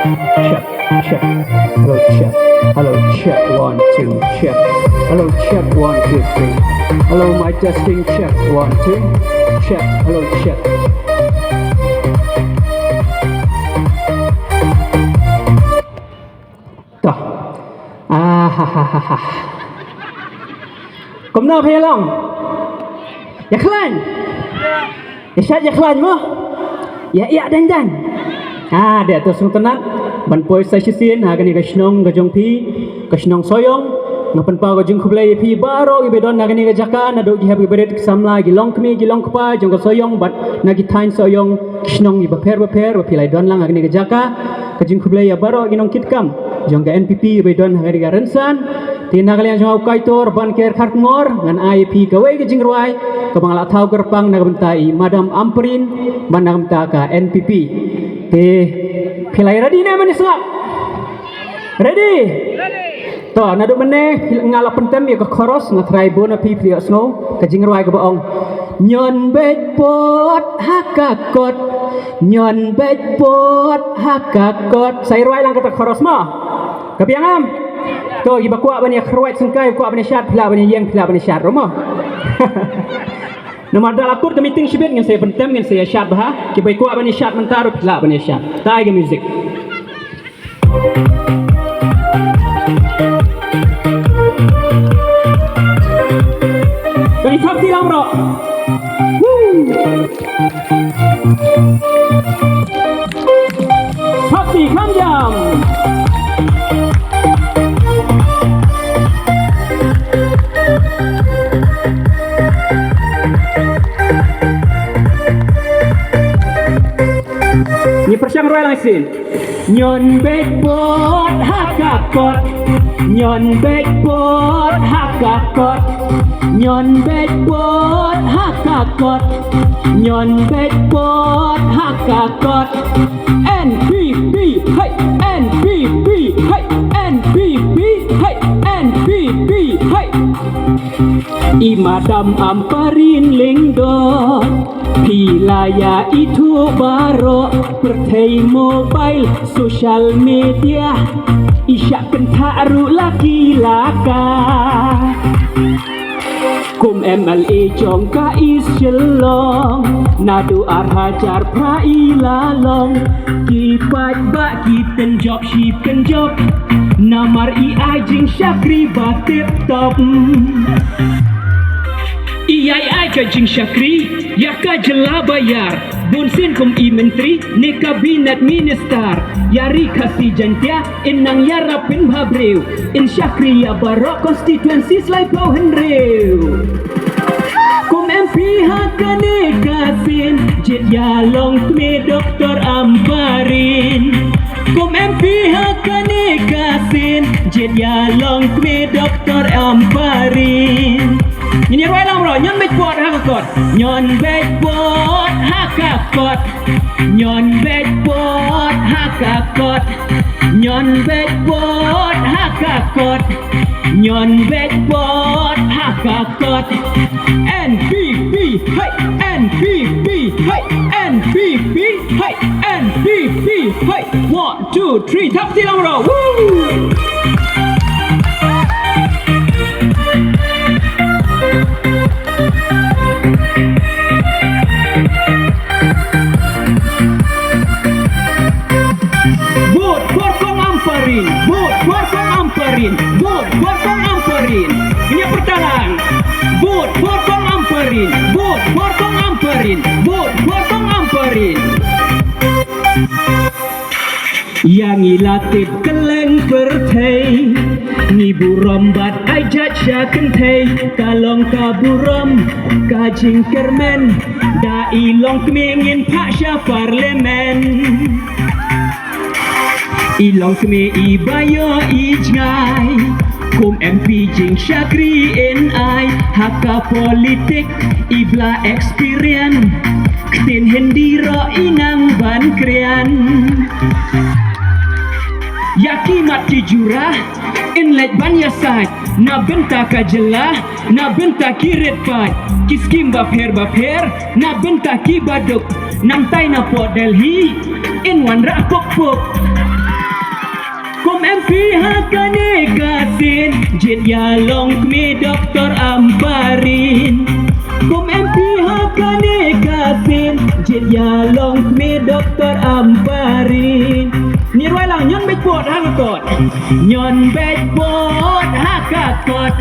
check, check. Hello, check. Hello, check. 1, 2, check. Hello, check. 1, 2, 3. Hello, my testing. Check. 1, 2. Check. Hello, check. Tuh. Kom nou heel lang. Ya klein. Ya syat ya klein mo. Ya iya dan. Dia tu sung tenat. Ban poi sa sisin ha gani ka shnong ka jongpi, ka shnong soyong. Ngapan pa ka jing khublai pi baro gi bedon na gani ka jaka na do gi habi beret samla gi long kmi gi long kpa jong ka soyong bat na gi tain soyong shnong gi baper ba pilai don lang gani ka jaka ka jing khublai ya baro gi nong kitkam jong ka NPP bedon ha gani ka rensan. Tina kalian jong kai tor ban ker khat ngor ngan IP ka wei ka jing ruai ka bangala thau gerpang na bentai Madam Amperin ban na bentai ka NPP. Te pilai ready na manis ngap. Ready? Toh nadu meneh ngala pentem ya ka khoros ngatrai bona pi pli snow ka jing ruai ka baong. Nyon bet pot hakakot. Nyon bet pot hakakot. Sai ruai lang kata khoros ma. Kapiangam? Toh iba kuat bani khruat sengkai kuat bani syat pila bani yang pila bani syat romo. Nama dalakur ke meeting sibit dengan saya pentem dengan saya syat bah. Ki bai kuat bani syat mentaru pila bani syat. Tai ke music. Bani top tilang bro. Top ti kam jam. Ni persiang roy langsin. Nyon backboard hakakot. Nyon backboard hakakot. Nyon backboard hakakot. Nyon backboard hakakot. NPP hey NPP hey NPP hey NPP hey. Imadam Amperin lingdot. Pilaya itu baru pertai mobile social media isyak kentaru laki laka kum MLA jongka is jelong nadu arhajar prailalong kipat bak kiten job shipen job namar jing syakri batip top Iai ka jing syakri ya ka jela bayar bonsen kum i menteri ne kabinet minister yari kasi jantia inang yarapin babreu in syakri ya barok konstituensi selai pau hendreu kum MP hakane kasin jet yalong kme Dr. Amperin kum MP hakane kasin jet yalong kme Dr. Amperin. Ini roy lang bro, nyon backboard hakakot. Nyon backboard hakakot. Nyon backboard hakakot. Nyon backboard hakakot. Nyon backboard hakakot. NPP hey NPP hey NPP hey NPP hey 1 2 3 tap silang bro. Woo! Vote for Kong Amperin. Vote for Kong Amperin. Vote for Kong Amperin. Ini pertalang. Vote for Kong Amperin. Vote for Kong Amperin. Vote for Kong Amperin. Yang ilatip keleng pertai ni buram bat ajat syakentei kalong kaburam kajing kermen da ilong kemingin pak sya parlemen ilong keme ibayo ijngai kum MP jing syakri NI haka politik ibla experience ketin hendiro inang ban krian Yaki mati jurah inlet banyak saj na benta kajelah na benta kirit pat kiskim bapher na benta ki baduk nam tai na pot Delhi in wan rak pok pok Kum MP hakane kasin Jit Yalong mi Dr. Amparin Kum MP hakane kasin Jit Yalong mi Dr. Amparin Nirwai lang nyon backboard hakakot Nyon backboard hakakot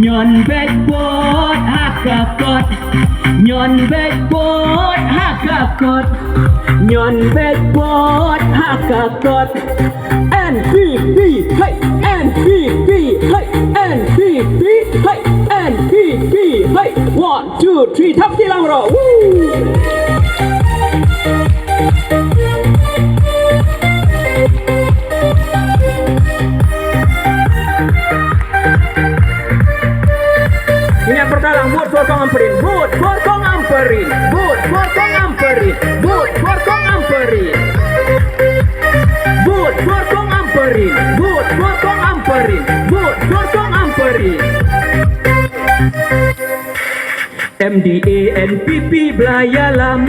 Nyon backboard hakakot Nyon backboard hakakot Nyon backboard hakakot NPP hey NPP hey NPP hey NPP hey 1 2 3 ทับที่หลังเราวู้Ini yang pertama buat kong amperin buat kong amperin buat kong amperin buat kong amperin buat kong amperin buat kong amperin buat kong amperin MDA NPP Blayalam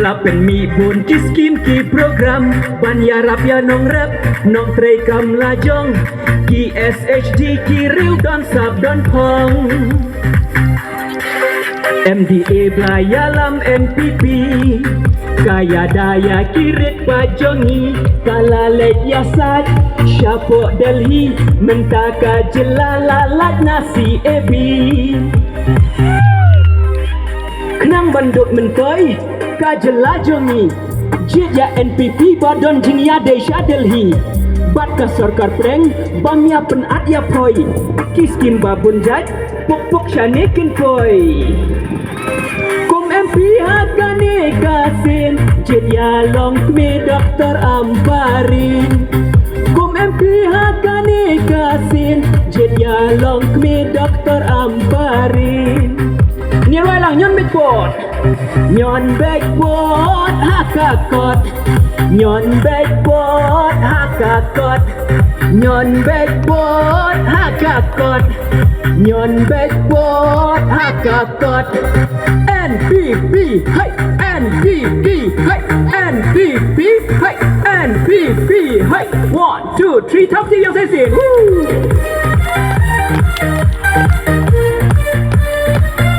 Lapen mi bun ki skim ki program Ban yarap ya nong rap Nong trei kam lajong Ki SHD ki riu don sab don pong MDA Blayalam NPP Kaya daya kirit pajongi Kalalek yasat Syapok Delhi Mentaka jelalalat nasi ebi Kenang bandut mentoi Kajelajongi Jit ya NPP badon jingya desha Delhi Bat ka sarkar preng Bamya penat ya poi Kiskin babun jat Puk shanekin poi Kum MP hakane kasin Jit Yalong kme Dr. Amparin Kum MP hakane kasin Jit Yalong kme Dr. Amparin Nirwai lang nyon backboard Nyon backboard hakakot Nyon backboard hakakot Nyon backboard hakakot Nyon backboard hakakot NPP hey NPP hey NPP hey NPP hey 1 2 3ทับที่ยังเสียง